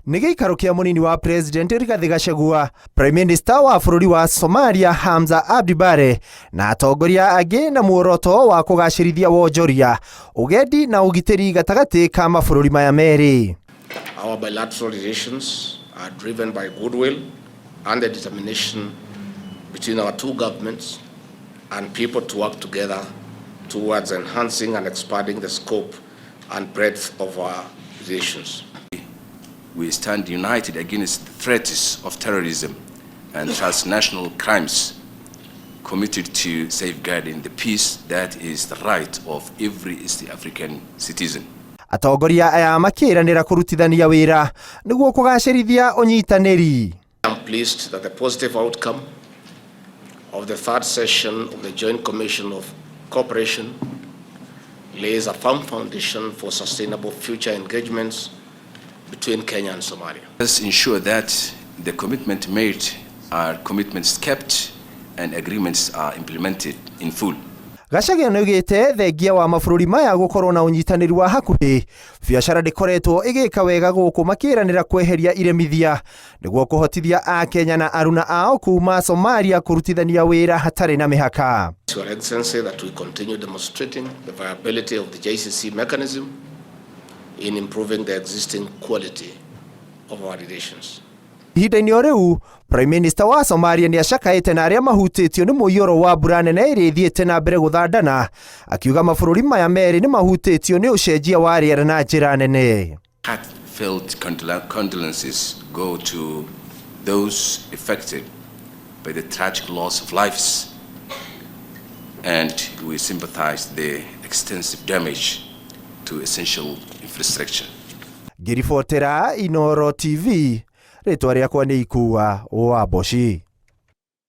Nĩ gĩikaro kĩa mũnini wa President Rigathi Gachagua, Prime Minister wa bũrũri wa Somalia Hamza Abdi Bare na atongoria angĩ na muoroto wa kũgacĩrithia wonjoria, ũgendi na ũgitĩri gatagatĩ ka mabũrũri maya merĩ. Our bilateral relations are driven by goodwill and the determination between our two governments and people to work together towards enhancing and expanding the scope and breadth of our relations. We stand united against the threats of terrorism and transnational crimes, committed to safeguarding the peace that is the right of every East African citizen. Atongoria aya makĩranĩra kũrutithania wĩra nĩguo kũgacĩrithia ũnyitanĩri. I'm pleased that the positive outcome of the third session of the Joint Commission of Cooperation lays a firm foundation for sustainable future engagements between Kenya and Somalia. Let's ensure that the commitment made are commitments kept and agreements are implemented in full. Gachagua nĩoigĩte thengia wa mabũrũri maya gũkorwo na ũnyitanĩri wa hakuhĩ, biacara ndĩkoretwo ĩgĩka wega gũkũ makĩranĩra kweheria iremithia nĩguo kũhotithia a Kenya na aruna ao kuma Somalia kũrutithania wĩra hatarĩ na mĩhaka. Your Excellency, that we continue demonstrating the viability of the JCC mechanism in improving the existing quality of our relations. Ihinda-inĩ o rĩu, Prime Minister wa Somalia nĩacakaĩte na arĩa mahutĩtio nĩ mũiyũro wa mbura nene ĩrĩa ĩthiĩte na mbere gũthandana, akiuga mabũrũri maya merĩ nĩ mahutĩtio nĩ ũcenjia wa rĩera na njĩra nene. Heartfelt condolences go to those affected by the tragic loss of lives, and we sympathize the extensive damage to essential infrastructure. Ngĩribotera Inooro TV, rĩtwa rĩakwa nĩ Ikua wa Boshi.